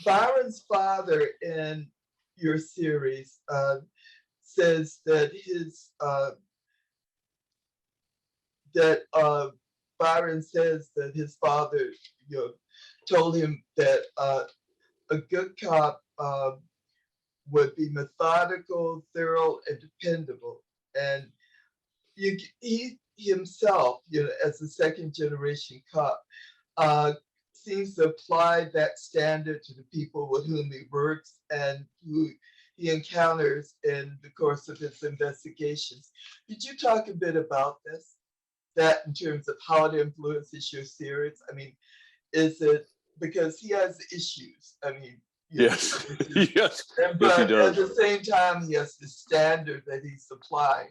Byron's father in your series says that his that Byron says that his father, you know, told him that a good cop would be methodical, thorough, and dependable. And he himself, you know, as a second generation cop, uh, seems to apply that standard to the people with whom he works and who he encounters in the course of his investigations. Could you talk a bit about this? That in terms of how it influences your series? I mean, is it because he has issues? I mean, you know, Yes, yes, and, yes, he but at does. the same time, he has the standard that he's applying.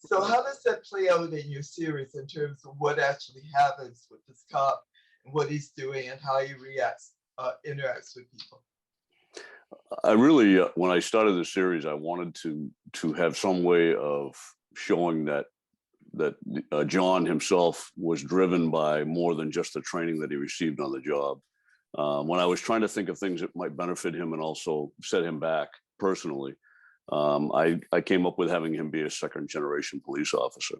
So how does that play out in your series in terms of what actually happens with this cop and what he's doing and how he reacts, interacts with people? I really, when I started the series, I wanted to have some way of showing that John himself was driven by more than just the training that he received on the job. When I was trying to think of things that might benefit him and also set him back personally, I came up with having him be a second generation police officer.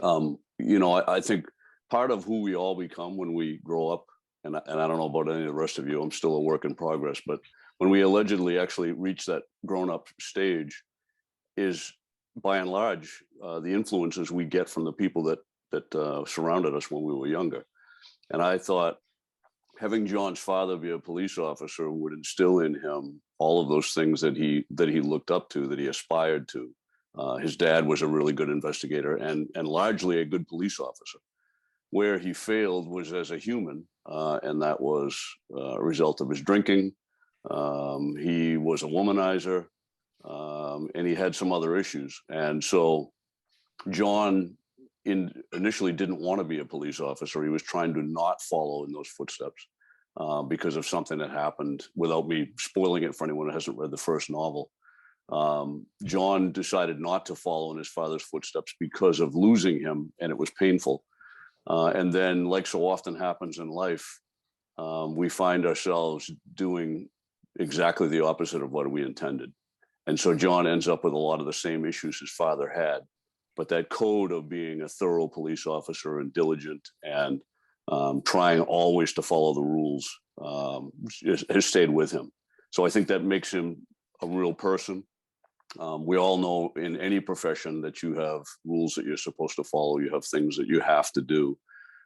You know, I think part of who we all become when we grow up, and I don't know about any of the rest of you, I'm still a work in progress, but when we allegedly actually reach that grown up stage is by and large the influences we get from the people that surrounded us when we were younger. And I thought having John's father be a police officer would instill in him all of those things that he looked up to, that he aspired to. His dad was a really good investigator and largely a good police officer. Where he failed was as a human, and that was a result of his drinking. He was a womanizer, and he had some other issues. And so John initially didn't want to be a police officer. He was trying to not follow in those footsteps because of something that happened, without me spoiling it for anyone who hasn't read the first novel. John decided not to follow in his father's footsteps because of losing him, and it was painful. And then, like so often happens in life, we find ourselves doing exactly the opposite of what we intended. And so John ends up with a lot of the same issues his father had. But that code of being a thorough police officer and diligent and trying always to follow the rules has stayed with him. So I think that makes him a real person. We all know in any profession that you have rules that you're supposed to follow. You have things that you have to do.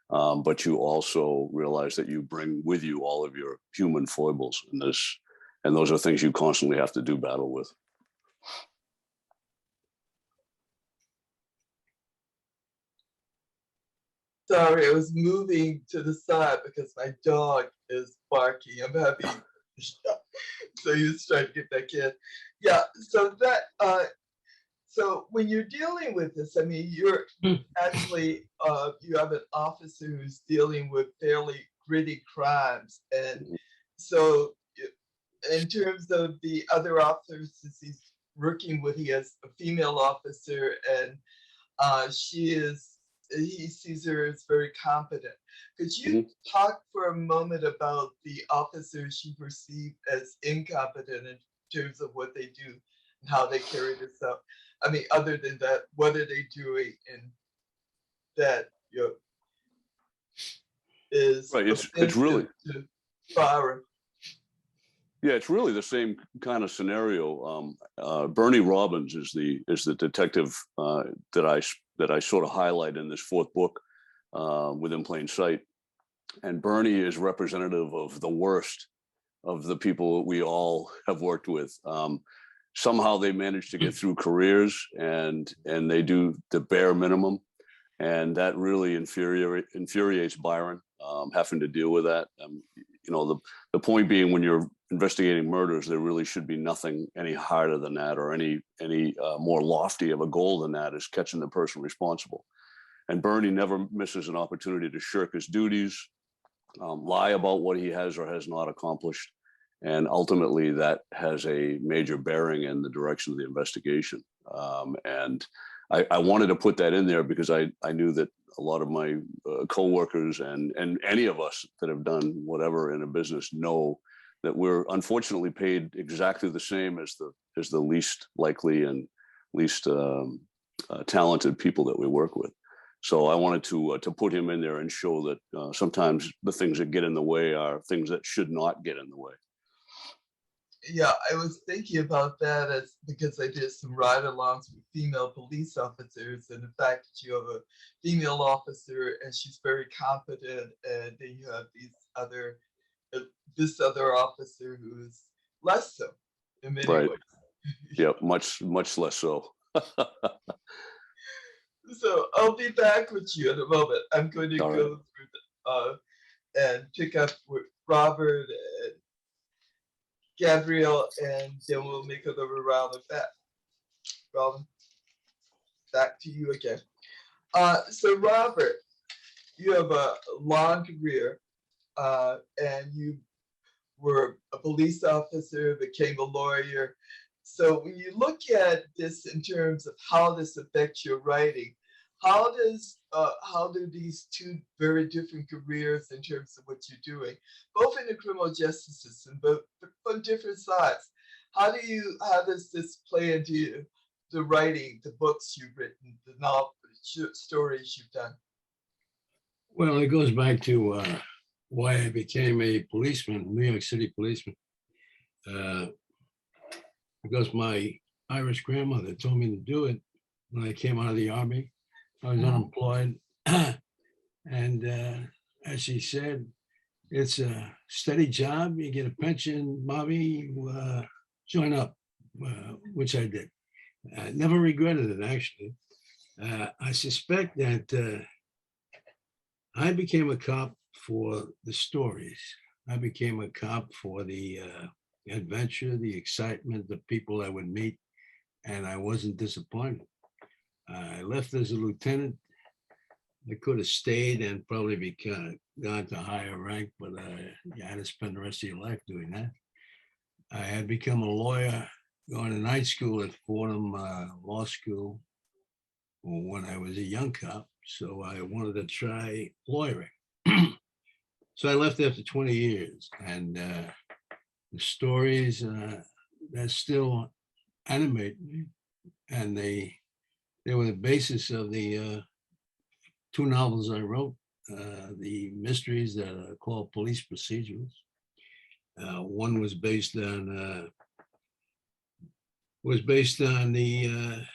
But you also realize that you bring with you all of your human foibles. And those are things you constantly have to do battle with. Sorry, I was moving to the side because my dog is barking. I'm happy. So he was trying to get that kid. Yeah, so that so when you're dealing with this, I mean, you're actually you have an officer who's dealing with fairly gritty crimes, and so in terms of the other officers he's working with, he has a female officer, and he sees her as very competent. Could you talk for a moment about the officers you perceive as incompetent in terms of what they do and how they carry this out? I mean, other than that, what are they doing in that, you know, is right? It's really to Byron? Yeah, it's really the same kind of scenario. Bernie Robbins is the detective that I sort of highlight in this fourth book, Within Plain Sight. And Bernie is representative of the worst of the people we all have worked with. Somehow they manage to get through careers, and they do the bare minimum, and that really infuriates Byron, having to deal with that. You know, the point being, when you're investigating murders, there really should be nothing any harder than that, or any more lofty of a goal than that, is catching the person responsible. And Bernie never misses an opportunity to shirk his duties, lie about what he has or has not accomplished. And ultimately, that has a major bearing in the direction of the investigation. And I wanted to put that in there because I knew that a lot of my coworkers and any of us that have done whatever in a business know that we're unfortunately paid exactly the same as the least likely and least talented people that we work with. So I wanted to put him in there and show that sometimes the things that get in the way are things that should not get in the way. Yeah, I was thinking about that as because I did some ride-alongs with female police officers, and the fact that you have a female officer and she's very competent, and then you have this other officer who is less so in many Right. ways. Yeah, much less so. So I'll be back with you in a moment. I'm going to All go right. through and pick up with Robert and Gabriel, and then we'll make another round of that. Robin, back to you again. So Robert, you have a long career, and you were a police officer, became a lawyer. So when you look at this in terms of how this affects your writing, how do these two very different careers in terms of what you're doing, both in the criminal justice system, but from different sides, how does this play into the writing, the books you've written, the novel stories you've done? Well, it goes back to why I became a policeman, New York City policeman, because my Irish grandmother told me to do it when I came out of the army. I was unemployed. And as she said, it's a steady job. You get a pension, mommy, join up, which I did. I never regretted it, actually. I suspect that I became a cop for the stories. I became a cop for the adventure, the excitement, the people I would meet, and I wasn't disappointed. I left as a lieutenant. I could have stayed and probably gone to higher rank, but you had to spend the rest of your life doing that. I had become a lawyer, going to night school at Fordham Law School when I was a young cop. So I wanted to try lawyering. So I left after 20 years, and the stories that still animate me, and they were the basis of the two novels I wrote, the mysteries that are called police procedurals. One was based on the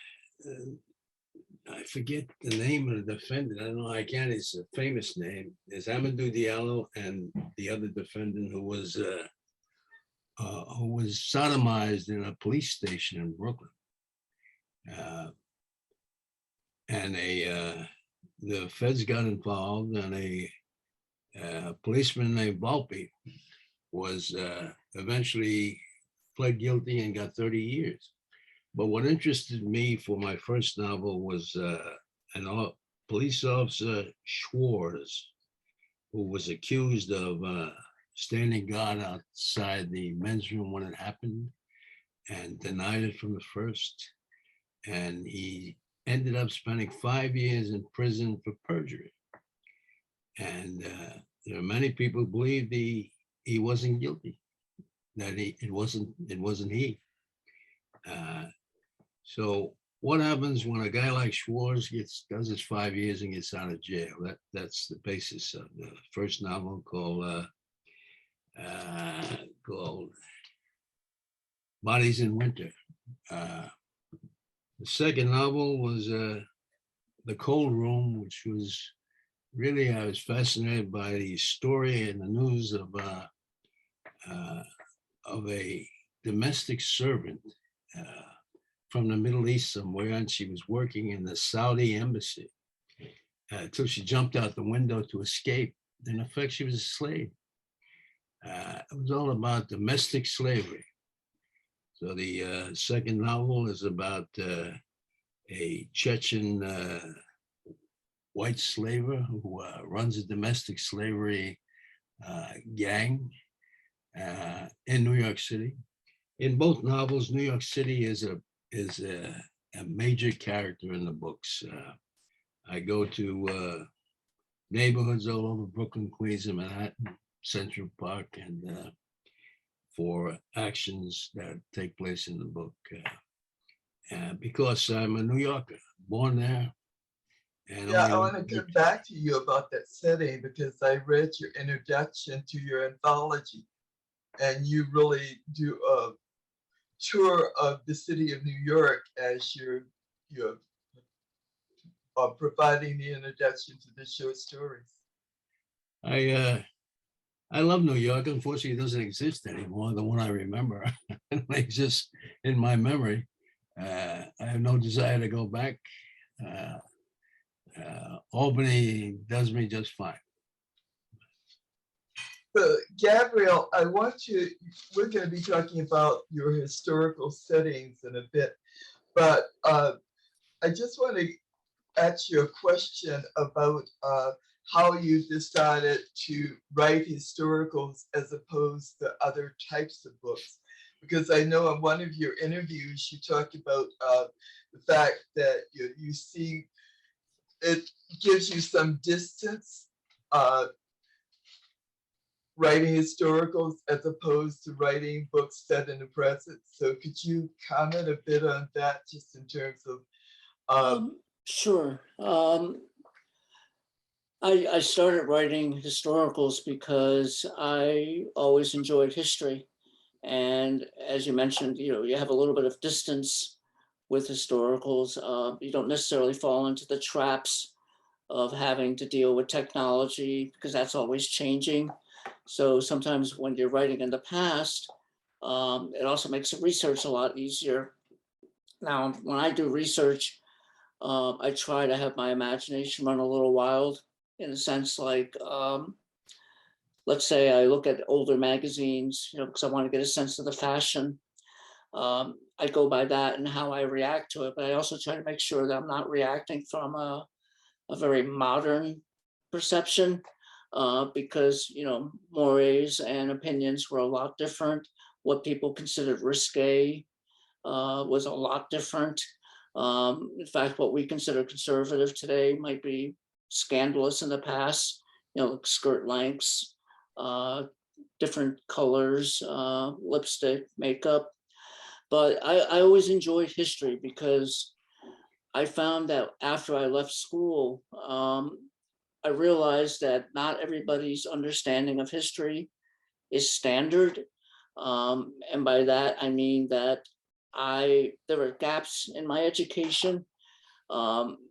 I forget the name of the defendant. I don't know. I can't. It's a famous name. There's Amadou Diallo and the other defendant who was sodomized in a police station in Brooklyn, and the feds got involved, and a policeman named Volpe was eventually pled guilty and got 30 years. But what interested me for my first novel was police officer Schwartz, who was accused of standing guard outside the men's room when it happened and denied it from the first. And he ended up spending 5 years in prison for perjury. And there are many people who believed he wasn't guilty, that it wasn't he. So what happens when a guy like Schwartz does his 5 years and gets out of jail? That's the basis of the first novel called Bodies in Winter. The second novel was The Cold Room, which was really, I was fascinated by the story and the news of a domestic servant from the Middle East somewhere, and she was working in the Saudi embassy until she jumped out the window to escape. In effect, she was a slave. It was all about domestic slavery. So the second novel is about a Chechen white slaver who runs a domestic slavery gang in New York City. In both novels, New York City is a major character in the books. I go to neighborhoods all over Brooklyn, Queens, and Manhattan, Central Park, and for actions that take place in the book. Because I'm a New Yorker, born there. And Yeah, I only want to come back to you about that setting because I read your introduction to your anthology, and you really do a tour of the city of New York as you're providing the introduction to the short stories. I love New York. Unfortunately, it doesn't exist anymore. The one I remember, it exists in my memory. I have no desire to go back. Albany does me just fine. But Gabriel, we're going to be talking about your historical settings in a bit, but I just want to ask you a question about how you decided to write historicals as opposed to other types of books. Because I know in one of your interviews, you talked about the fact that you see it gives you some distance writing historicals as opposed to writing books set in the present. So could you comment a bit on that just in terms of Sure. I started writing historicals because I always enjoyed history. And as you mentioned, you have a little bit of distance with historicals. You don't necessarily fall into the traps of having to deal with technology because that's always changing. So sometimes when you're writing in the past, it also makes the research a lot easier. Now, when I do research, I try to have my imagination run a little wild in a sense, like, let's say I look at older magazines, because I want to get a sense of the fashion. I go by that and how I react to it, but I also try to make sure that I'm not reacting from a very modern perception, because, mores and opinions were a lot different. What people considered risque was a lot different. In fact, what we consider conservative today might be scandalous in the past, like skirt lengths, different colors, lipstick, makeup. But I always enjoyed history because I found that after I left school, I realized that not everybody's understanding of history is standard. And by that, I mean that there were gaps in my education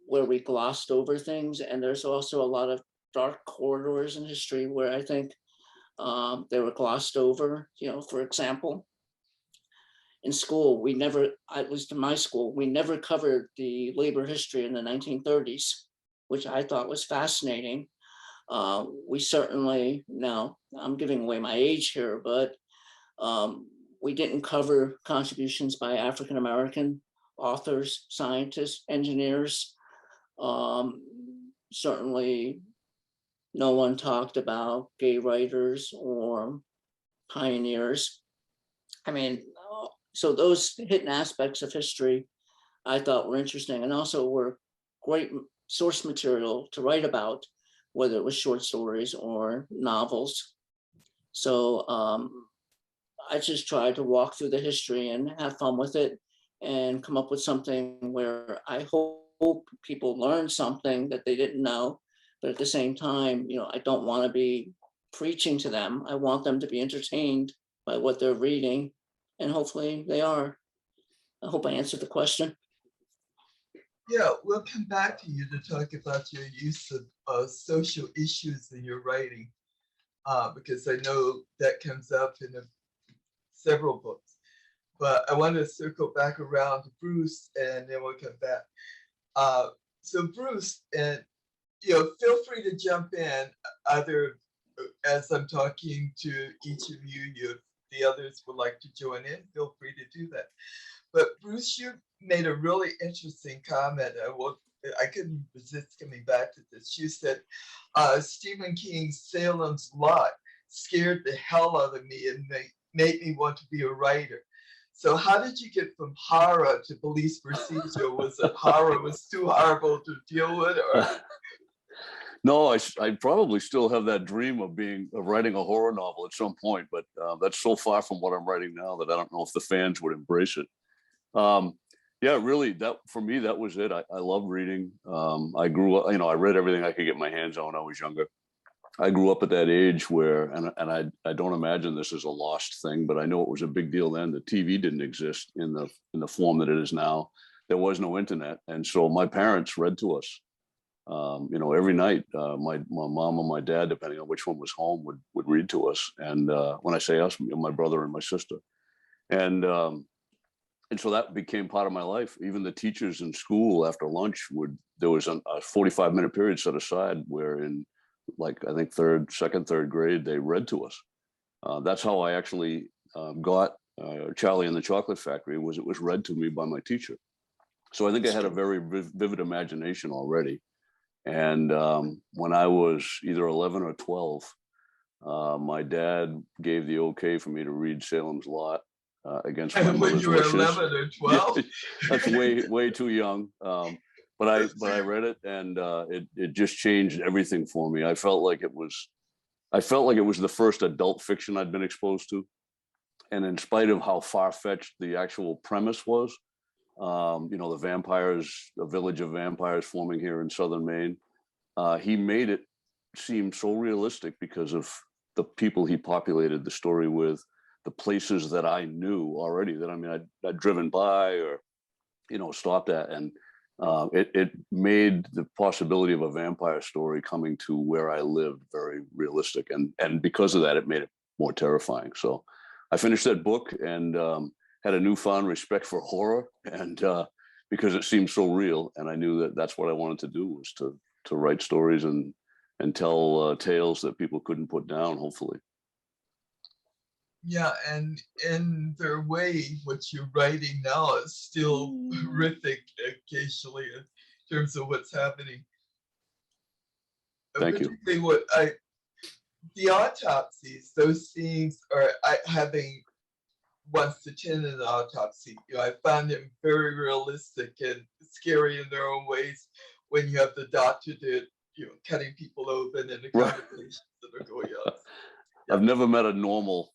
where we glossed over things. And there's also a lot of dark corridors in history where I think they were glossed over. For example, in school, we never, at least in my school, we never covered the labor history in the 1930s, which I thought was fascinating. We certainly, now I'm giving away my age here, but we didn't cover contributions by African-American authors, scientists, engineers. Certainly no one talked about gay writers or pioneers. So those hidden aspects of history I thought were interesting and also were great source material to write about, whether it was short stories or novels. So I just tried to walk through the history and have fun with it and come up with something where I hope people learn something that they didn't know. But at the same time, I don't want to be preaching to them. I want them to be entertained by what they're reading, and hopefully they are. I hope I answered the question. Yeah, we'll come back to you to talk about your use of social issues in your writing, because I know that comes up in several books. But I want to circle back around to Bruce, and then we'll come back. So Bruce, and feel free to jump in either as I'm talking to each of you. If the others would like to join in, feel free to do that. But Bruce, you made a really interesting comment. I couldn't resist coming back to this. You said Stephen King's Salem's Lot scared the hell out of me and made me want to be a writer. So how did you get from horror to police procedure? Was it horror was too horrible to deal with? Or? No, I probably still have that dream of writing a horror novel at some point, but that's so far from what I'm writing now that I don't know if the fans would embrace it. Yeah, really, that for me, that was it. I love reading. I grew up, I read everything I could get my hands on when I was younger. I grew up at that age where, and I don't imagine this is a lost thing, but I know it was a big deal then. The TV didn't exist in the form that it is now. There was no internet, and so my parents read to us. Every night, my mom and my dad, depending on which one was home, would read to us. And when I say us, my brother and my sister, and so that became part of my life. Even the teachers in school after lunch there was a 45-minute period set aside where in, like, I think second, third grade, they read to us. That's how I actually got Charlie and the Chocolate Factory. It was read to me by my teacher. So I think I had a very vivid imagination already. And when I was either 11 or 12, my dad gave the okay for me to read Salem's Lot against my And when mother's you were wishes. 11 or 12? That's way too young. But I read it, and it just changed everything for me. I felt like it was the first adult fiction I'd been exposed to, and in spite of how far-fetched the actual premise was, the vampires, a village of vampires forming here in southern Maine, he made it seem so realistic because of the people he populated the story with, the places that I knew already that I'd driven by or stopped at, and it made the possibility of a vampire story coming to where I lived very realistic, and because of that, it made it more terrifying. So I finished that book and had a newfound respect for horror, and because it seemed so real, and I knew that that's what I wanted to do, was to write stories and tell tales that people couldn't put down, hopefully. Yeah, and in their way, what you're writing now is still horrific occasionally in terms of what's happening. Thank you. Particularly the autopsies, those scenes are having once to 10 in the autopsy. I find them very realistic and scary in their own ways when you have the doctor that cutting people open and the conversations that are going on. I've never met a normal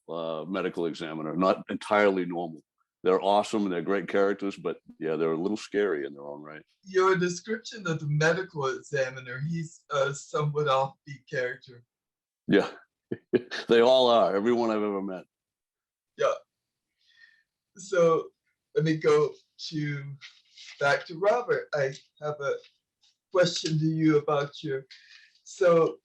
medical examiner, not entirely normal. They're awesome and they're great characters, but yeah, they're a little scary in their own right. Your description of the medical examiner, he's a somewhat offbeat character. Yeah, they all are, everyone I've ever met. Yeah. So let me go back to Robert. I have a question to you about so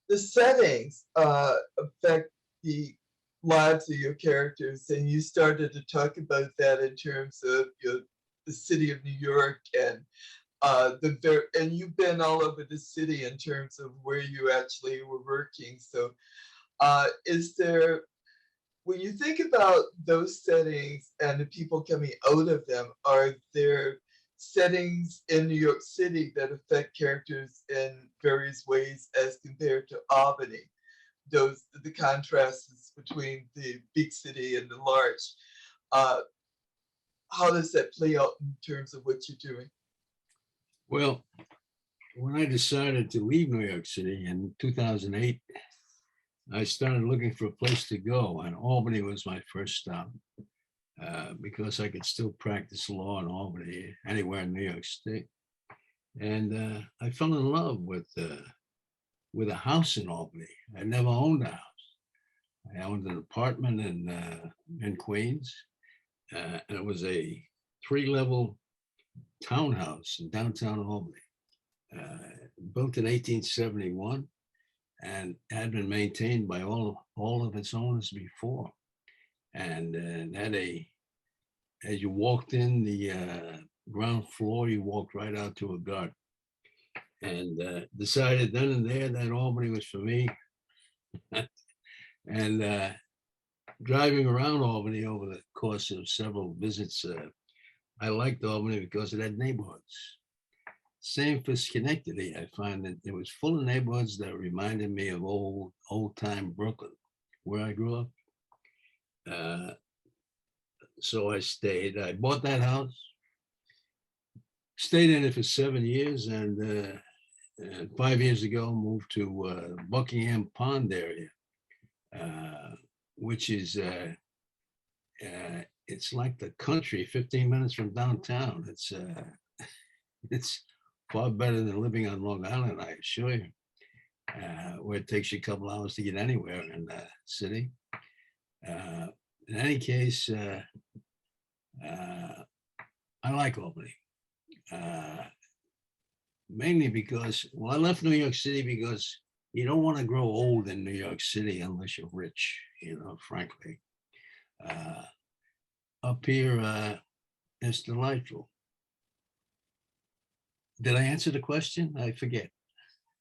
the settings affect the lives of your characters, and you started to talk about that in terms of the city of New York and and you've been all over the city in terms of where you actually were working. So when you think about those settings and the people coming out of them, are there settings in New York City that affect characters in various ways as compared to Albany? The contrasts between the big city and the large. How does that play out in terms of what you're doing? Well, when I decided to leave New York City in 2008, I started looking for a place to go, and Albany was my first stop because I could still practice law in Albany, anywhere in New York State. And I fell in love with a house in Albany. I never owned a house. I owned an apartment in Queens, and it was a 3-level townhouse in downtown Albany, built in 1871, and had been maintained by all of its owners before. And as you walked in the ground floor, you walked right out to a garden. And decided then and there that Albany was for me. And driving around Albany over the course of several visits, I liked Albany because it had neighborhoods. Same for Schenectady. I find that it was full of neighborhoods that reminded me of old-time Brooklyn, where I grew up. So I stayed. I bought that house, stayed in it for 7 years, and and 5 years ago moved to Buckingham Pond area, which is it's like the country, 15 minutes from downtown. It's far better than living on Long Island, I assure you, where it takes you a couple hours to get anywhere in the city. In any case, I like Albany. Mainly because, well, I left New York City because you don't want to grow old in New York City unless you're rich, frankly. Up here, it's delightful. Did I answer the question? I forget.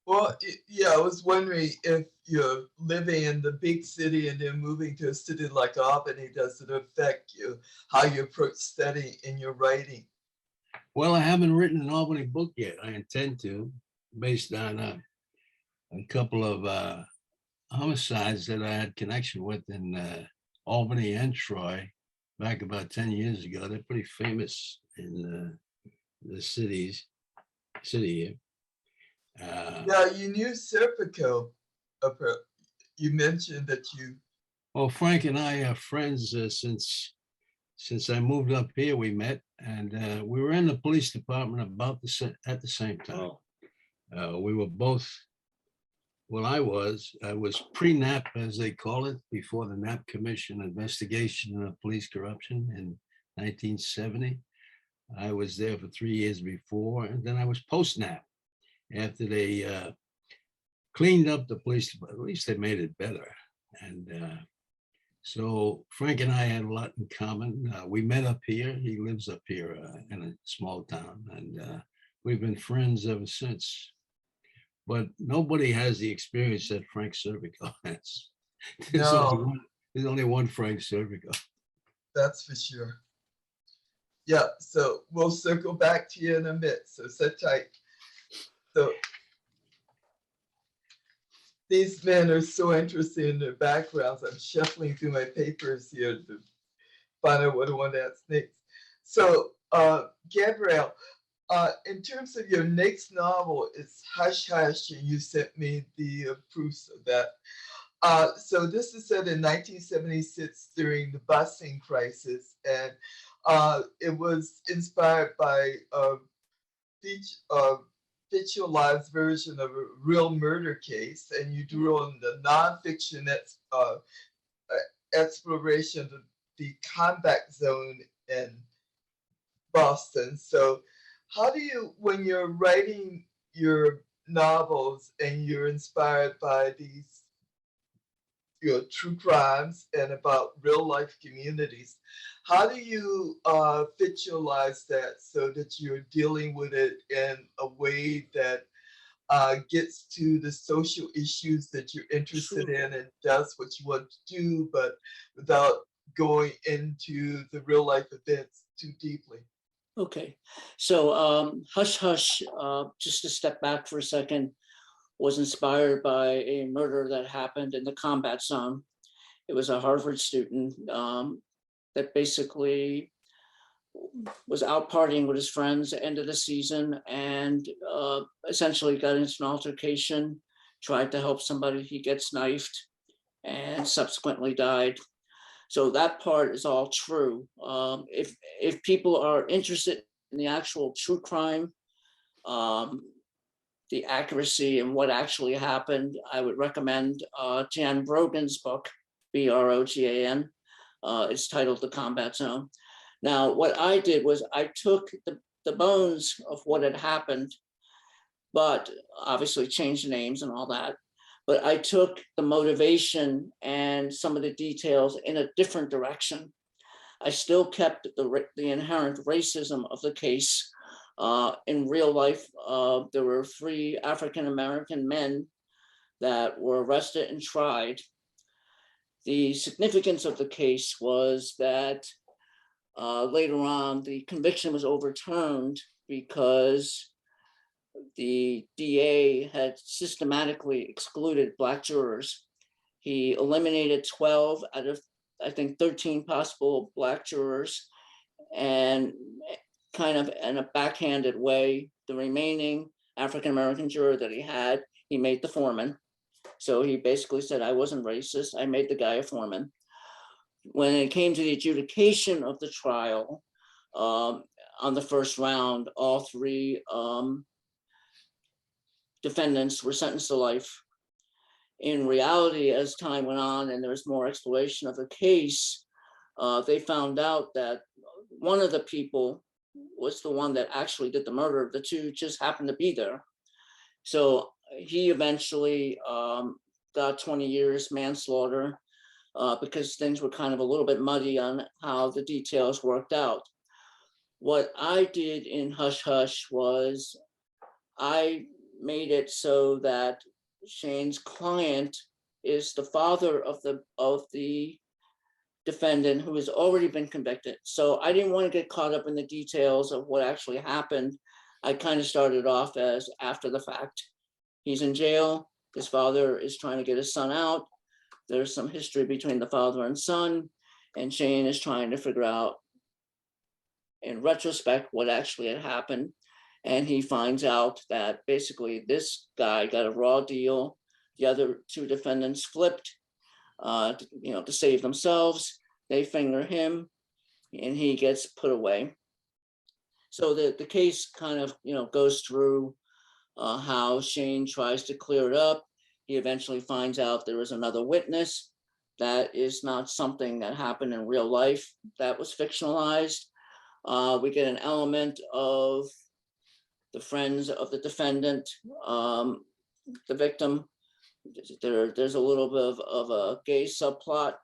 Well, yeah, I was wondering if you're living in the big city and then moving to a city like Albany, does it affect you, how you approach studying in your writing? Well, I haven't written an Albany book yet. I intend to, based on a couple of homicides that I had connection with in Albany and Troy back about 10 years ago. They're pretty famous in the city here. Yeah, you knew Serpico. You mentioned that you. Well, Frank and I are friends since I moved up here. We met, and we were in the police department at the same time. We were both. Well, I was pre-NAP, as they call it, before the NAP Commission investigation of police corruption in 1970. I was there for 3 years before, and then I was post-NAP after they cleaned up the police department. At least they made it better. And so Frank and I had a lot in common. We met up here. He lives up here in a small town, and we've been friends ever since. But nobody has the experience that Frank Serpico has. No. There's only one Frank Serpico. That's for sure. Yeah, so we'll circle back to you in a bit. So sit tight. So these men are so interested in their backgrounds. I'm shuffling through my papers here to find out what I want to ask next. So Gabriel, in terms of your next novel, it's Hush Hush, and you sent me the proofs of that. So this is set in 1976 during the busing crisis, and it was inspired by a fictionalized version of a real murder case, and you drew on the nonfiction exploration of the combat zone in Boston. So how do you, when you're writing your novels and you're inspired by these true crimes and about real life communities, how do you fictionalize that so that you're dealing with it in a way that gets to the social issues that you're interested in and does what you want to do, but without going into the real life events too deeply? Okay, so Hush Hush, just to step back for a second, was inspired by a murder that happened in the combat zone. It was a Harvard student that basically was out partying with his friends at the end of the season and essentially got into an altercation, tried to help somebody, he gets knifed and subsequently died. So that part is all true. If people are interested in the actual true crime, the accuracy and what actually happened, I would recommend Jan Brogan's book, Brogan. It's titled The Combat Zone. Now, what I did was I took the bones of what had happened, but obviously changed the names and all that. But I took the motivation and some of the details in a different direction. I still kept the inherent racism of the case. In real life, there were 3 African-American men that were arrested and tried. The significance of the case was that later on, the conviction was overturned because the DA had systematically excluded Black jurors. He eliminated 12 out of, I think, 13 possible Black jurors, and kind of in a backhanded way, the remaining African-American juror that he had, he made the foreman. So he basically said, I wasn't racist. I made the guy a foreman. When it came to the adjudication of the trial, on the first round, all three defendants were sentenced to life. In reality, as time went on and there was more exploration of the case, they found out that one of the people was the one that actually did the murder. The two just happened to be there. So he eventually got 20 years manslaughter because things were kind of a little bit muddy on how the details worked out. What I did in Hush Hush was I made it so that Shane's client is the father of the defendant who has already been convicted. So I didn't want to get caught up in the details of what actually happened. I kind of started off as after the fact. He's in jail. His father is trying to get his son out. There's some history between the father and son, and Shane is trying to figure out in retrospect what actually had happened. And he finds out that basically this guy got a raw deal. The other two defendants flipped, to save themselves. They finger him and he gets put away. So the case kind of, goes through how Shane tries to clear it up. He eventually finds out there was another witness. That is not something that happened in real life. That was fictionalized. We get an element of the friends of the defendant, the victim. There's a little bit of a gay subplot.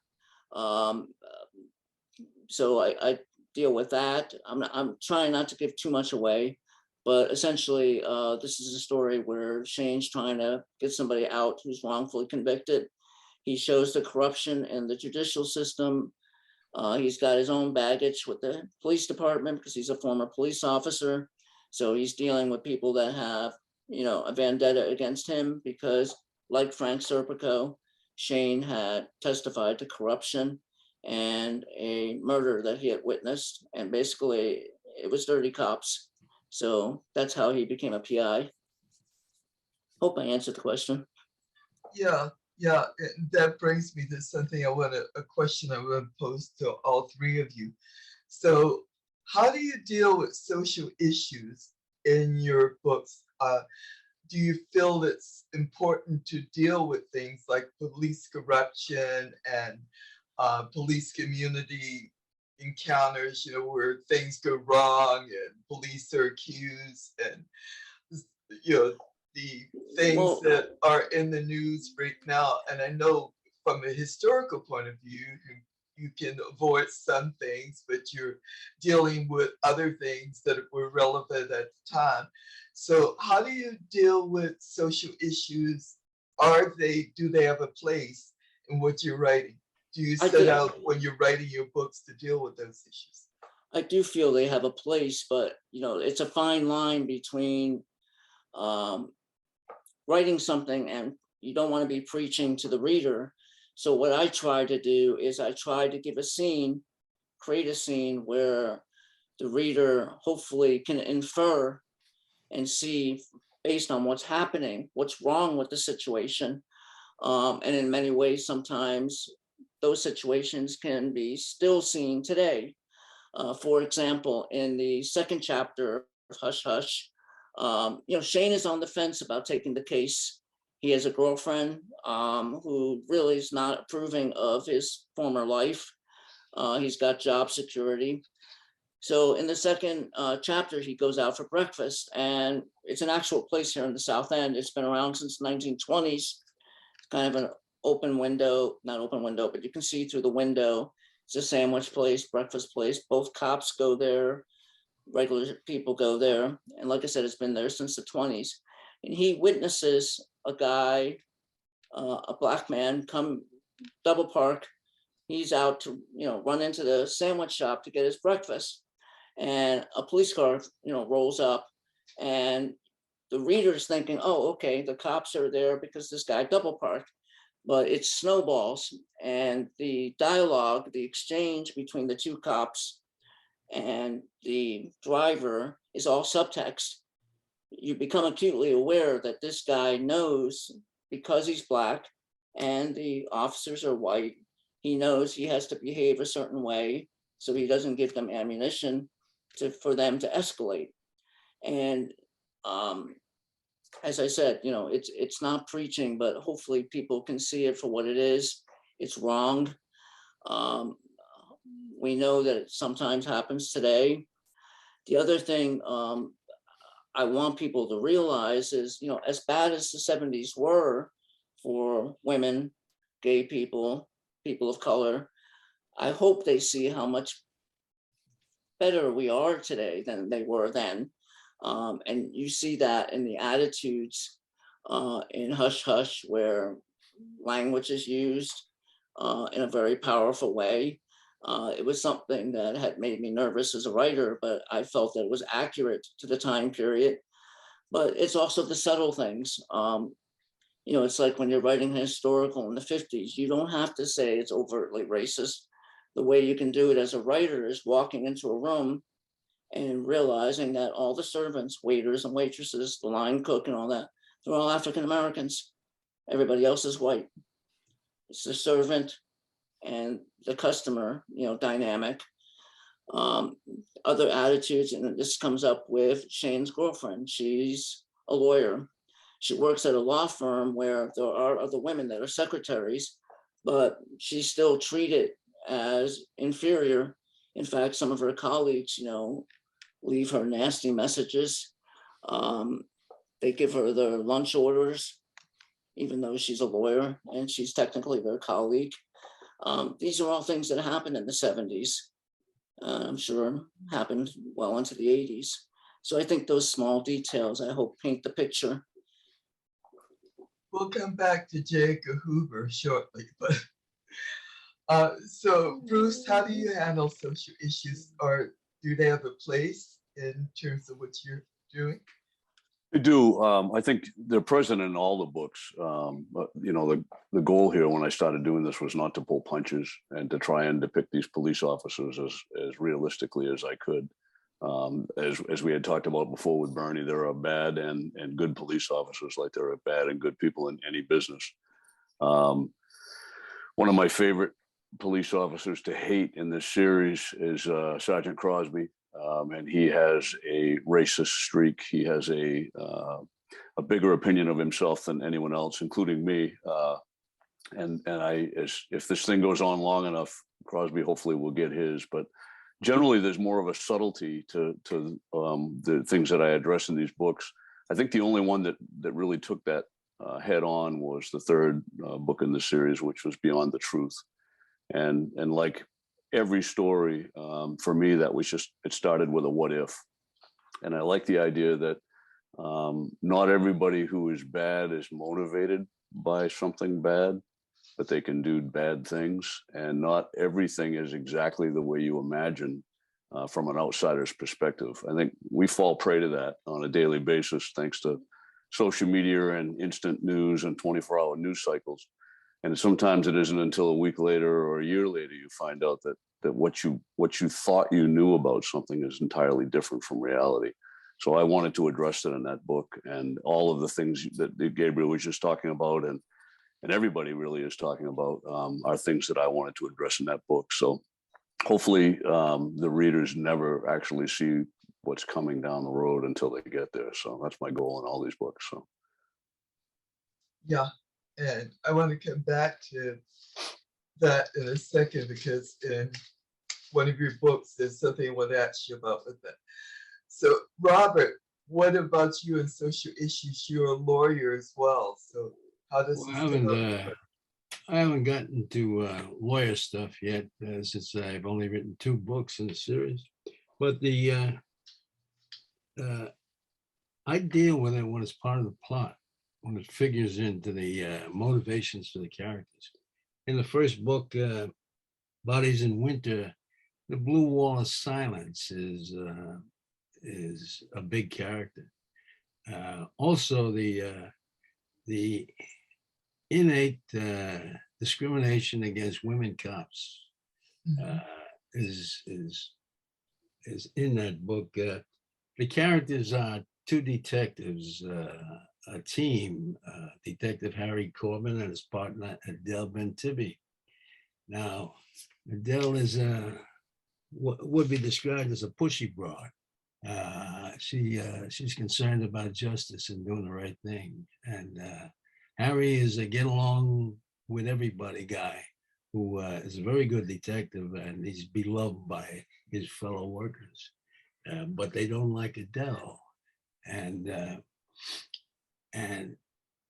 So I deal with that. I'm trying not to give too much away, but essentially this is a story where Shane's trying to get somebody out who's wrongfully convicted. He shows the corruption in the judicial system. He's got his own baggage with the police department because he's a former police officer. So he's dealing with people that have, a vendetta against him because, like Frank Serpico, Shane had testified to corruption and a murder that he had witnessed. And basically, it was dirty cops. So that's how he became a PI. Hope I answered the question. Yeah, and that brings me to something a question I want to pose to all three of you. So how do you deal with social issues in your books? Do you feel it's important to deal with things like police corruption and police community encounters, where things go wrong and police are accused and, the things that are in the news right now? And I know from a historical point of view, you can avoid some things, but you're dealing with other things that were relevant at the time. So how do you deal with social issues? Do they have a place in what you're writing? Do you set out when you're writing your books to deal with those issues? I do feel they have a place, but it's a fine line between writing something and you don't want to be preaching to the reader. So what I try to do is I try to give create a scene where the reader hopefully can infer and see based on what's happening, what's wrong with the situation. And in many ways, sometimes those situations can be still seen today. For example, in the second chapter of Hush Hush, Shane is on the fence about taking the case. He has a girlfriend who really is not approving of his former life. He's got job security. So in the second chapter, he goes out for breakfast, and it's an actual place here in the South End. It's been around since the 1920s. It's kind of an open window, not open window, but you can see through the window. It's a sandwich place, breakfast place. Both cops go there, regular people go there. And like I said, it's been there since the 20s. And he witnesses a guy, a black man, come double park. He's out to, run into the sandwich shop to get his breakfast. And a police car, rolls up, and the reader's thinking, oh, okay, the cops are there because this guy double parked. But it snowballs, and the dialogue, the exchange between the two cops and the driver is all subtext. you become acutely aware that this guy knows, because he's Black and the officers are white, he knows he has to behave a certain way so he doesn't give them ammunition for them to escalate. And as I said, it's not preaching, but hopefully people can see it for what it is. It's wrong. We know that it sometimes happens today. The other thing I want people to realize is, as bad as the 70s were for women, gay people, people of color, I hope they see how much better we are today than they were then. And you see that in the attitudes in Hush Hush, where language is used in a very powerful way. It was something that had made me nervous as a writer, but I felt that it was accurate to the time period. But it's also the subtle things. It's like when you're writing a historical in the 50s, you don't have to say it's overtly racist. The way you can do it as a writer is walking into a room and realizing that all the servants, waiters and waitresses, the line cook and all that, they're all African Americans. Everybody else is white. It's the servant and the customer, dynamic. Other attitudes, and this comes up with Shane's girlfriend. She's a lawyer. She works at a law firm where there are other women that are secretaries, but she's still treated as inferior. In fact, some of her colleagues, leave her nasty messages. They give her their lunch orders, even though she's a lawyer and she's technically their colleague. These are all things that happened in the 70s. I'm sure happened well into the 80s. So I think those small details, I hope, paint the picture. We'll come back to J. Edgar Hoover shortly, but so Bruce, how do you handle social issues, or do they have a place in terms of what you're doing? I do. I think they're present in all the books. But, the goal here when I started doing this was not to pull punches and to try and depict these police officers as realistically as I could. As we had talked about before with Bernie, there are bad and good police officers, like there are bad and good people in any business. One of my favorite police officers to hate in this series is Sergeant Crosby. And he has a racist streak. He has a bigger opinion of himself than anyone else, including me. If this thing goes on long enough, Crosby hopefully will get his. But generally, there's more of a subtlety to the things that I address in these books. I think the only one that really took that head on was the third book in the series, which was Beyond the Truth. And like every story, for me, it started with a what if. And I like the idea that not everybody who is bad is motivated by something bad, but they can do bad things. And not everything is exactly the way you imagine from an outsider's perspective. I think we fall prey to that on a daily basis, thanks to social media and instant news and 24-hour news cycles. And sometimes it isn't until a week later or a year later you find out that what you thought you knew about something is entirely different from reality. So I wanted to address that in that book, and all of the things that Gabriel was just talking about, and everybody really is talking about, are things that I wanted to address in that book. So hopefully the readers never actually see what's coming down the road until they get there. So that's my goal in all these books. So yeah. And I want to come back to that in a second, because in one of your books, there's something I want to ask you about with that. So, Robert, what about you and social issues? You're a lawyer as well. So, how does I haven't gotten to lawyer stuff yet, since I've only written 2 books in the series. But I deal with it when it's part of the plot, when it figures into the motivations for the characters. In the first book, Bodies in Winter, the blue wall of silence is a big character. Also, the innate discrimination against women cops is in that book. The characters are two detectives, a team, Detective Harry Corbin and his partner Adele Bentibi. Now, Adele is what would be described as a pushy broad. She's concerned about justice and doing the right thing. And Harry is a get along with everybody guy who is a very good detective, and he's beloved by his fellow workers. But they don't like Adele, and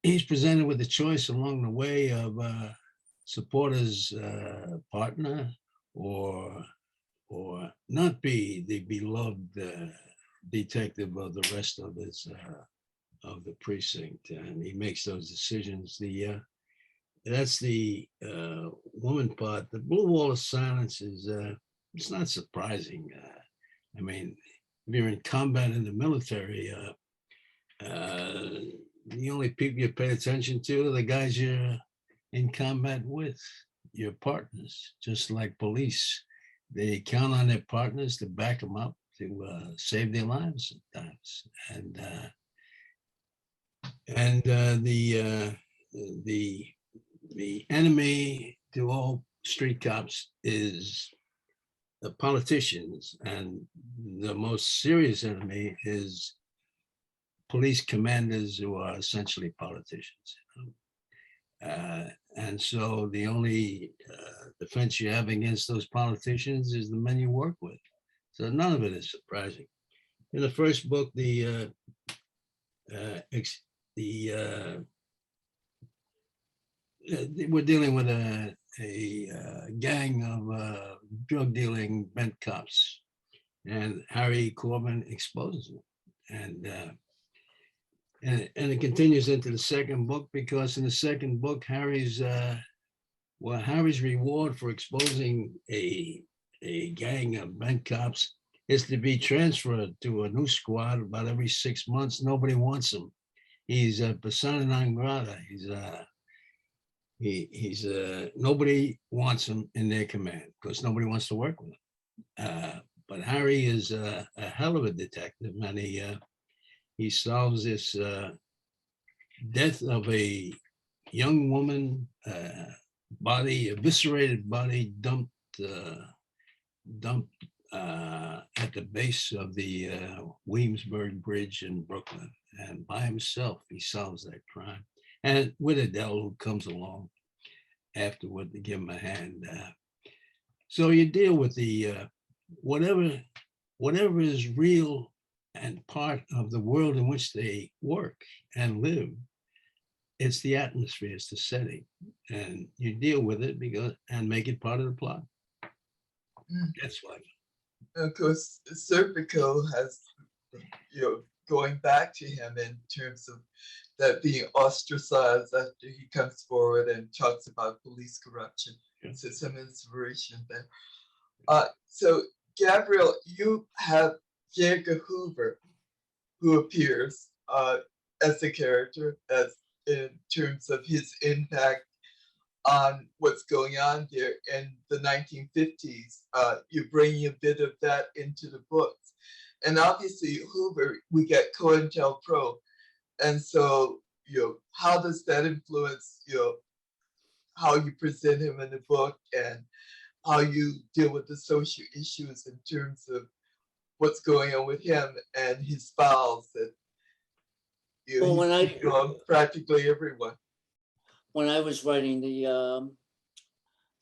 he's presented with a choice along the way of support his partner or not be the beloved detective of the rest of his of the precinct, and he makes those decisions. That's the woman part. The blue wall of silence is it's not surprising. I mean, if you're in combat in the military, the only people you pay attention to are the guys you're in combat with, your partners, just like police. They count on their partners to back them up to save their lives sometimes. And the enemy to all street cops is the politicians, and the most serious enemy is police commanders who are essentially politicians. And so the only defense you have against those politicians is the men you work with. So none of it is surprising. In the first book, we're dealing with a gang of drug dealing bent cops, and Harry Corbin exposes them. And it continues into the second book, because in the second book, Harry's reward for exposing a gang of bent cops is to be transferred to a new squad about every 6 months. Nobody wants him. He's a persona non grata. He's nobody wants him in their command because nobody wants to work with him. But Harry is a hell of a detective, and he solves this death of a young woman, body, eviscerated body, dumped at the base of the Williamsburg Bridge in Brooklyn. And by himself, he solves that crime. And with Adele, who comes along afterward to give him a hand. So you deal with the whatever is real and part of the world in which they work and live. It's the atmosphere, it's the setting, and you deal with it and make it part of the plot. That's why. Of course, Serpico has, going back to him in terms of that being ostracized after he comes forward and talks about police corruption. Yeah. So some inspiration there. So Gabriel, you have J. Edgar Hoover, who appears as a character, as in terms of his impact on what's going on there in the 1950s. You bring a bit of that into the books. And obviously Hoover, we get COINTELPRO. And so, how does that influence, how you present him in the book and how you deal with the social issues in terms of what's going on with him and his files that practically everyone. When I was writing the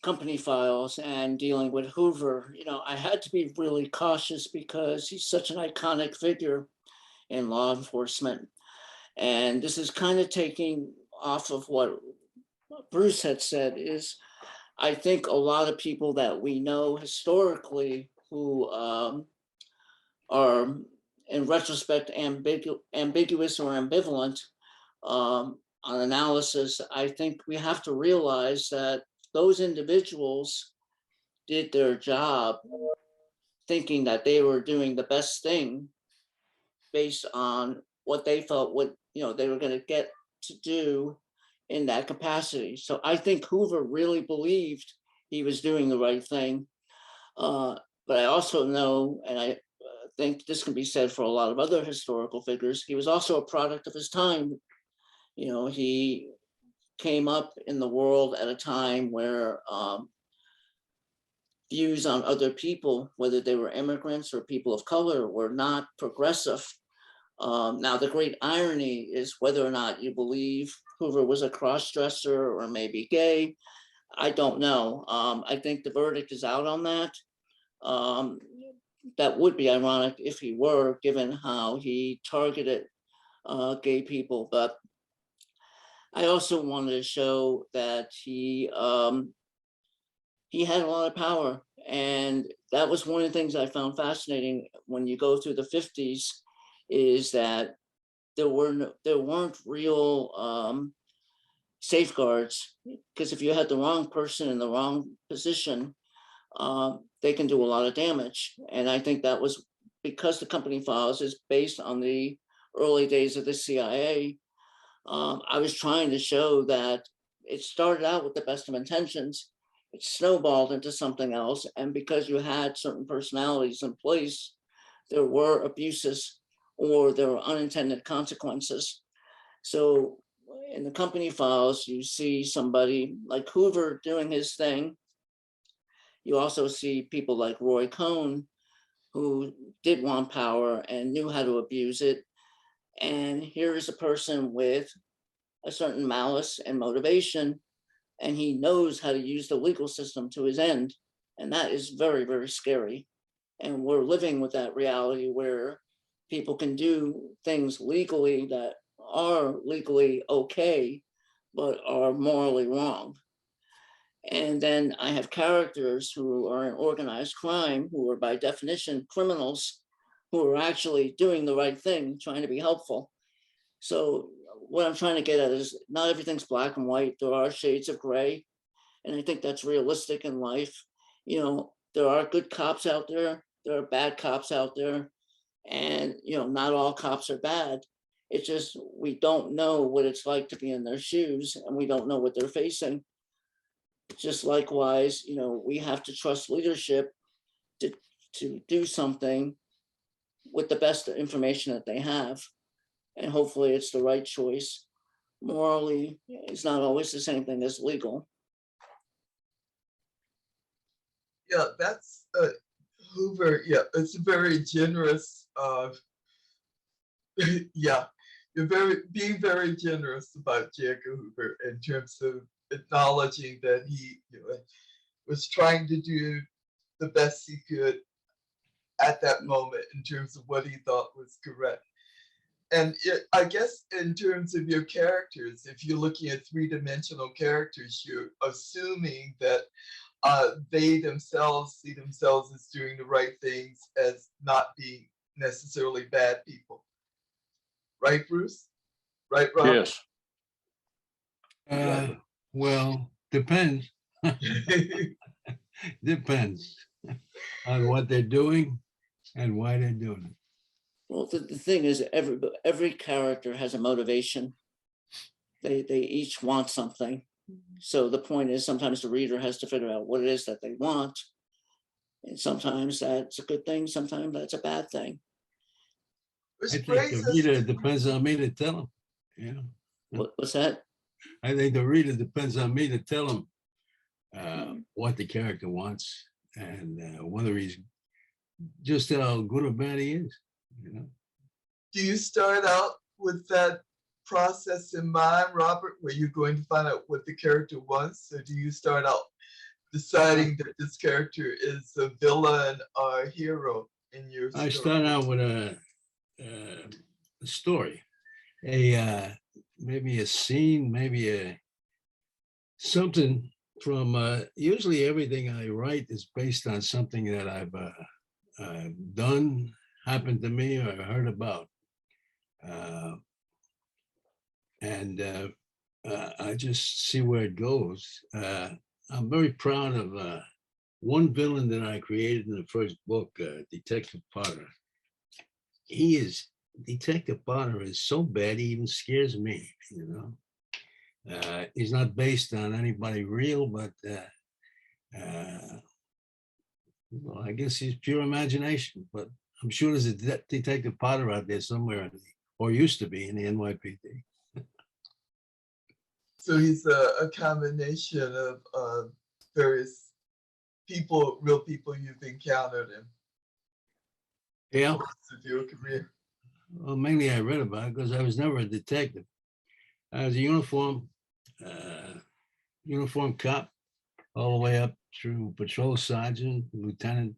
company files and dealing with Hoover, I had to be really cautious because he's such an iconic figure in law enforcement. And this is kind of taking off of what Bruce had said, is I think a lot of people that we know historically who are in retrospect ambiguous or ambivalent on analysis, I think we have to realize that those individuals did their job thinking that they were doing the best thing based on what they felt they were going to get to do in that capacity. So I think Hoover really believed he was doing the right thing. But I also know, and I think this can be said for a lot of other historical figures. He was also a product of his time. You know, he came up in the world at a time where views on other people, whether they were immigrants or people of color, were not progressive. Now, the great irony is whether or not you believe Hoover was a cross-dresser or maybe gay, I don't know. I think the verdict is out on that. That would be ironic if he were, given how he targeted gay people. But I also wanted to show that he had a lot of power. And that was one of the things I found fascinating when you go through the 50s, is that there weren't real safeguards, because if you had the wrong person in the wrong position, they can do a lot of damage. And I think that was because the company files is based on the early days of the CIA. I was trying to show that it started out with the best of intentions. It snowballed into something else. And because you had certain personalities in place, there were abuses or there were unintended consequences. So in the company files, you see somebody like Hoover doing his thing. You also see people like Roy Cohn, who did want power and knew how to abuse it. And here is a person with a certain malice and motivation, and he knows how to use the legal system to his end. And that is very, very scary. And we're living with that reality where people can do things legally that are legally okay, but are morally wrong. And then I have characters who are in organized crime, who are by definition criminals, who are actually doing the right thing, trying to be helpful. So what I'm trying to get at is not everything's black and white. There are shades of gray. And I think that's realistic in life. You know, there are good cops out there. There are bad cops out there. And, you know, not all cops are bad. It's just, we don't know what it's like to be in their shoes, and we don't know what they're facing. Just likewise, you know, we have to trust leadership to do something with the best information that they have. And hopefully it's the right choice. Morally, it's not always the same thing as legal. Yeah, that's Hoover. Yeah, it's very generous. Yeah, you're being very generous about J. Edgar Hoover in terms of acknowledging that he, you know, was trying to do the best he could at that moment in terms of what he thought was correct. And I guess in terms of your characters, if you're looking at three-dimensional characters, you're assuming that they themselves see themselves as doing the right things, as not being necessarily bad people. Right, Bruce? Right, Rob? Yes. Well, depends. Depends on what they're doing and why they're doing it. Well, the thing is, every character has a motivation. They each want something. So the point is, sometimes the reader has to figure out what it is that they want. And sometimes that's a good thing. Sometimes that's a bad thing. I think the reader depends on me to tell them. Yeah. What's that? I think the reader depends on me to tell them what the character wants and whether he's just how good or bad he is. You know. Do you start out with that process in mind, Robert, where you're going to find out what the character wants, or do you start out deciding that this character is a villain or a hero in your story? I start out with a story, maybe a scene, maybe something from. Usually, everything I write is based on something that I've done, happened to me, or heard about, and I just see where it goes. I'm very proud of one villain that I created in the first book, Detective Potter. Detective Potter is so bad, he even scares me, you know. He's not based on anybody real, but well, I guess he's pure imagination, but I'm sure there's a Detective Potter out there somewhere, or used to be in the NYPD. So he's a combination of various people, real people you've encountered in Yeah, the course of your career. well, mainly I read about it because I was never a detective. I was a uniform cop all the way up through patrol sergeant, lieutenant,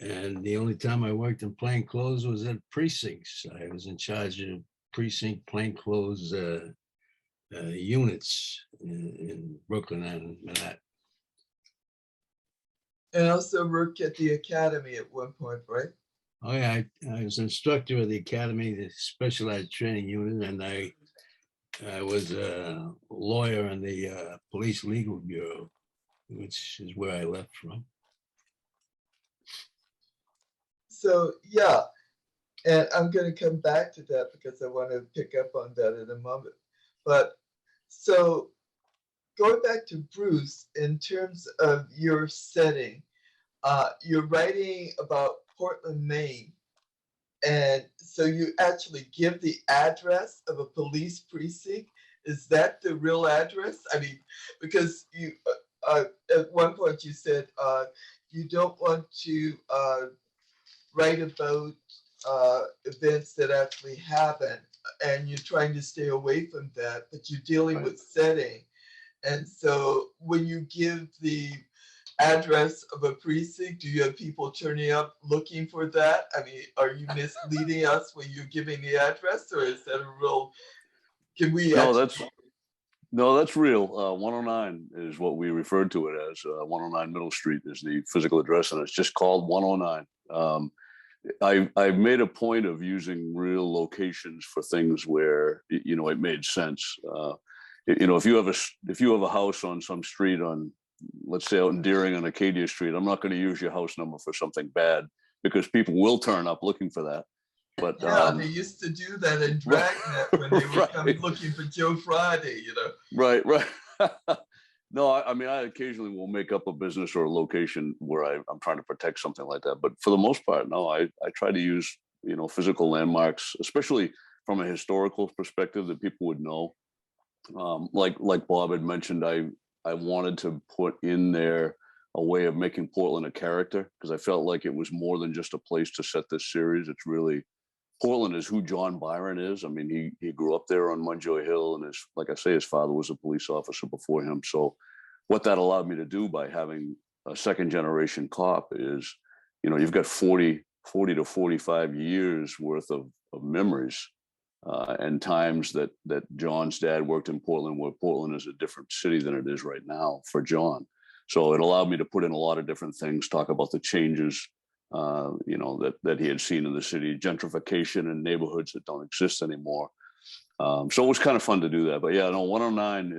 and the only time I worked in plain clothes was at precincts. I was in charge of precinct plainclothes units in Brooklyn and Manhattan. And also worked at the academy at one point, right? Oh yeah, I was instructor of the academy, the specialized training unit, and I was a lawyer in the police legal bureau, which is where I left from. So yeah, and I'm going to come back to that because I want to pick up on that in a moment. But so going back to Bruce, in terms of your setting, you're writing about Portland, Maine. And so you actually give the address of a police precinct. Is that the real address? I mean, because you, at one point you said you don't want to write about events that actually happen, and you're trying to stay away from that, but you're dealing with setting. And so when you give the address of a precinct, do you have people turning up looking for that? I mean, are you misleading us when you're giving the address, or is that a real, can we No, actually? that's real. 109 is what we referred to it as. 109 Middle Street is the physical address, and it's just called 109. I've made a point of using real locations for things where it made sense. If you have a house on some street on, let's say out in Deering on Acadia Street, I'm not going to use your house number for something bad because people will turn up looking for that. But Yeah, they used to do that in Dragnet when they would come looking for Joe Friday, Right. No, I mean, I occasionally will make up a business or a location where I'm trying to protect something like that. But for the most part, no, I try to use, physical landmarks, especially from a historical perspective that people would know. Like Bob had mentioned, I wanted to put in there a way of making Portland a character because I felt like it was more than just a place to set this series. It's really, Portland is who John Byron is. I mean, he grew up there on Munjoy Hill, and like I say, his father was a police officer before him. So what that allowed me to do by having a second generation cop is, you've got 40 to 45 years worth of memories and times that John's dad worked in Portland, where Portland is a different city than it is right now for John. So it allowed me to put in a lot of different things, talk about the changes, that he had seen in the city, gentrification in neighborhoods that don't exist anymore. So it was kind of fun to do that. But yeah, no, 109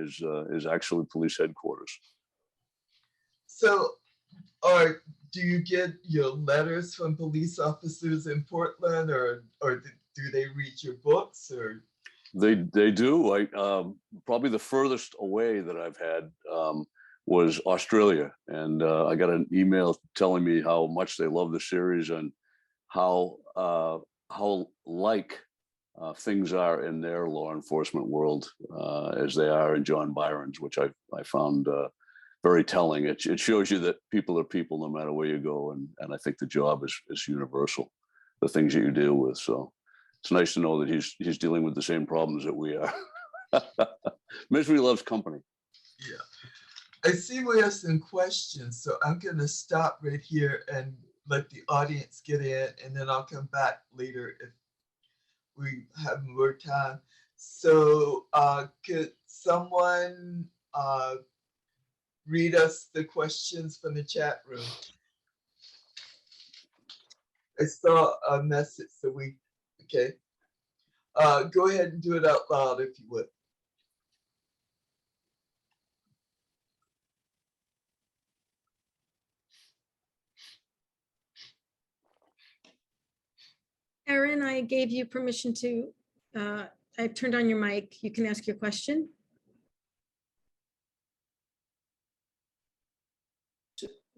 is actually police headquarters. So, do you get your letters from police officers in Portland, or do they read your books, or? They do. Probably the furthest away that I've had was Australia, and I got an email telling me how much they love the series and how like things are in their law enforcement world as they are in John Byron's, which I found very telling. It shows you that people are people no matter where you go, and I think the job is universal, the things that you deal with. So it's nice to know that he's dealing with the same problems that we are. Misery loves company. Yeah. I see we have some questions, so I'm going to stop right here and let the audience get in, and then I'll come back later if we have more time. So could someone read us the questions from the chat room? I saw a message, so okay. Go ahead and do it out loud if you would. Erin, I gave you permission to, I've turned on your mic. You can ask your question.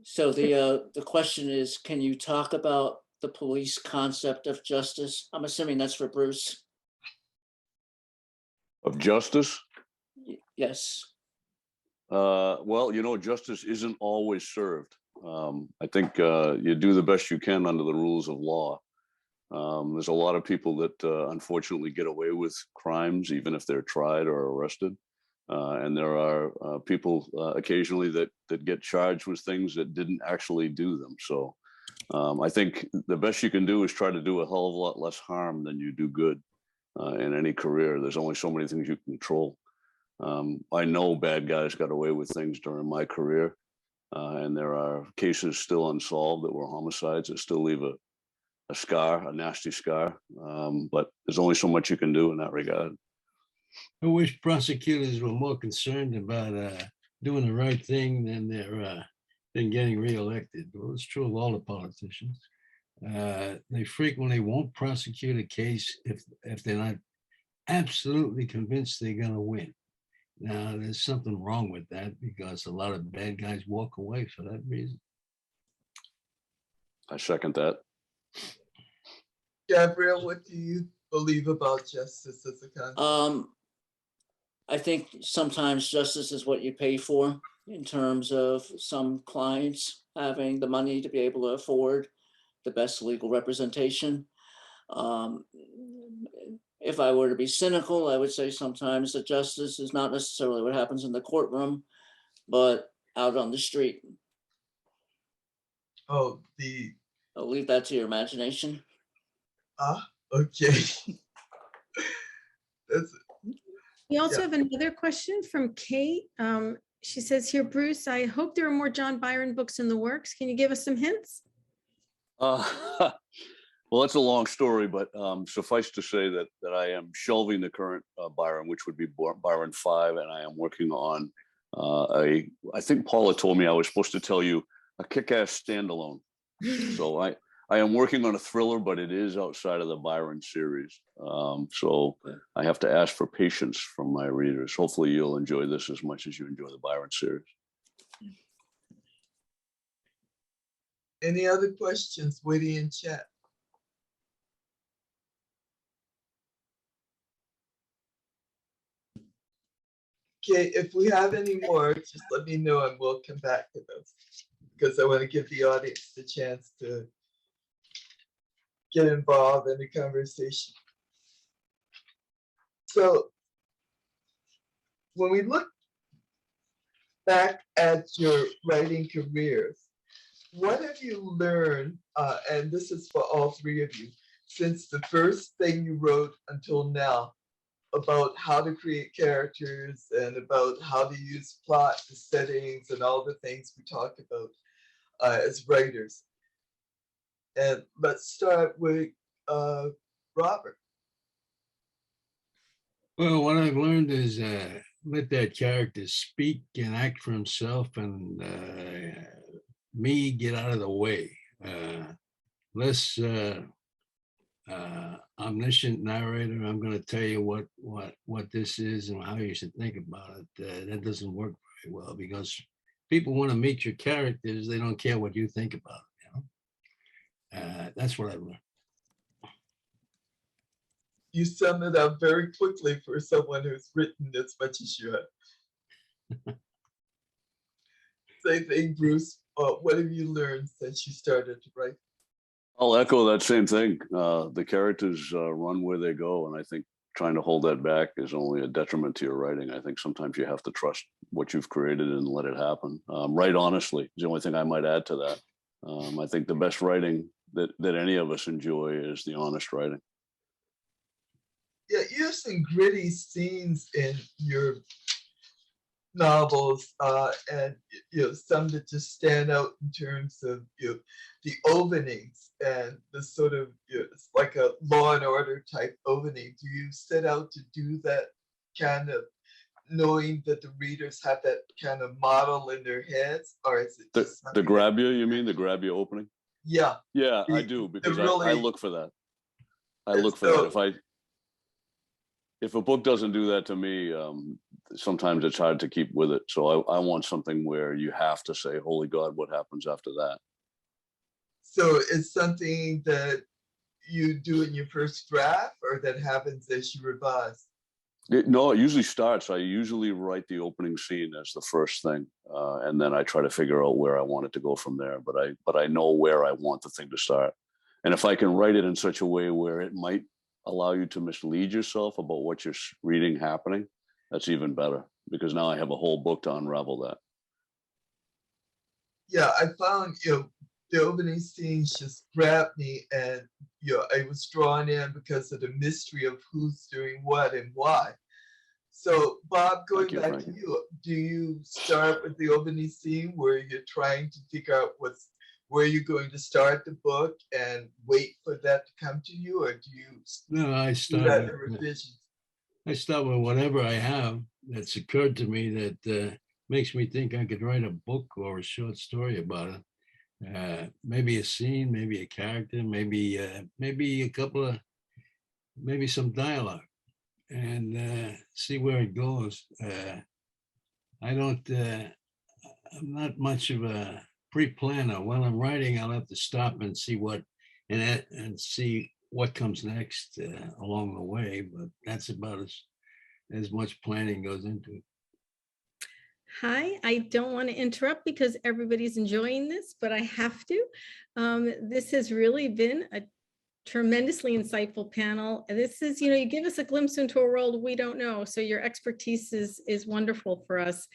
So the question is, can you talk about the police concept of justice? I'm assuming that's for Bruce. Of justice? Yes. Well, you know, justice isn't always served. I think you do the best you can under the rules of law. There's a lot of people that unfortunately get away with crimes, even if they're tried or arrested. And there are people occasionally that get charged with things that didn't actually do them. So I think the best you can do is try to do a hell of a lot less harm than you do good in any career. There's only so many things you can control. I know bad guys got away with things during my career, and there are cases still unsolved that were homicides that still leave a scar, a nasty scar. But there's only so much you can do in that regard. I wish prosecutors were more concerned about doing the right thing than getting reelected. Well, it's true of all the politicians. They frequently won't prosecute a case if they're not absolutely convinced they're going to win. Now, there's something wrong with that because a lot of bad guys walk away for that reason. I second that. Gabriel, what do you believe about justice as a concept? I think sometimes justice is what you pay for, in terms of some clients having the money to be able to afford the best legal representation. If I were to be cynical, I would say sometimes the justice is not necessarily what happens in the courtroom, but out on the street. Oh, I'll leave that to your imagination. okay. That's We also Yeah. have another question from Kate. She says here, Bruce, I hope there are more John Byron books in the works. Can you give us some hints? Well, that's a long story, but suffice to say that I am shelving the current Byron, which would be Byron 5, and I am working on I think Paula told me I was supposed to tell you a kick-ass standalone. So I am working on a thriller, but it is outside of the Byron series. So I have to ask for patience from my readers. Hopefully you'll enjoy this as much as you enjoy the Byron series. Any other questions, witty in chat? Okay, if we have any more, just let me know and we'll come back to those, because I want to give the audience the chance to get involved in the conversation. So when we look back at your writing careers, what have you learned, and this is for all three of you, since the first thing you wrote until now, about how to create characters and about how to use plot, the settings, and all the things we talked about as writers? And let's start with Robert. Well, what I've learned is let that character speak and act for himself, and me get out of the way. Less omniscient narrator. I'm going to tell you what this is and how you should think about it. That doesn't work very well because people want to meet your characters. They don't care what you think about it. You know, that's what I've learned. You sum it up very quickly for someone who's written as much as you have. Same thing, Bruce. What have you learned since you started to write? I'll echo that same thing. The characters run where they go, and I think trying to hold that back is only a detriment to your writing. I think sometimes you have to trust what you've created and let it happen. Write honestly is the only thing I might add to that. I think the best writing that any of us enjoy is the honest writing. Yeah, you have some gritty scenes in your novels, and some that just stand out in terms of the openings and the sort of it's like a Law and Order type opening. Do you set out to do that kind of, knowing that the readers have that kind of model in their heads, or is it just the grab you? You mean the grab you opening? Yeah. Yeah, I do, because really, I look for that. I look for that. If a book doesn't do that to me, sometimes it's hard to keep with it. So I want something where you have to say, holy God, what happens after that? So it's something that you do in your first draft, or that happens as you revise? No, it usually starts. I usually write the opening scene as the first thing, and then I try to figure out where I want it to go from there. But I know where I want the thing to start, and if I can write it in such a way where it might allow you to mislead yourself about what you're reading happening, that's even better, because now I have a whole book to unravel that. Yeah, I found, the opening scenes just grabbed me, and I was drawn in because of the mystery of who's doing what and why. So Bob, going Thank you, back to Frankie. you, do you start with the opening scene where you're trying to figure out where you're going to start the book and wait for that to come to you, or do you No, I do start that with, in revisions? I start with whatever I have that's occurred to me that makes me think I could write a book or a short story about it. Maybe a scene, maybe a character, maybe maybe a couple of maybe some dialogue, and see where it goes. I don't. I'm not much of a pre-planner. While I'm writing, I'll have to stop and see and see what comes next along the way. But that's about as much planning goes into it. Hi, I don't want to interrupt because everybody's enjoying this, but I have to. This has really been a tremendously insightful panel. This is, you give us a glimpse into a world we don't know. So your expertise is wonderful for us.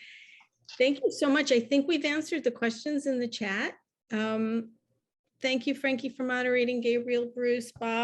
Thank you so much. I think we've answered the questions in the chat. Thank you, Frankie, for moderating, Gabriel, Bruce, Bob.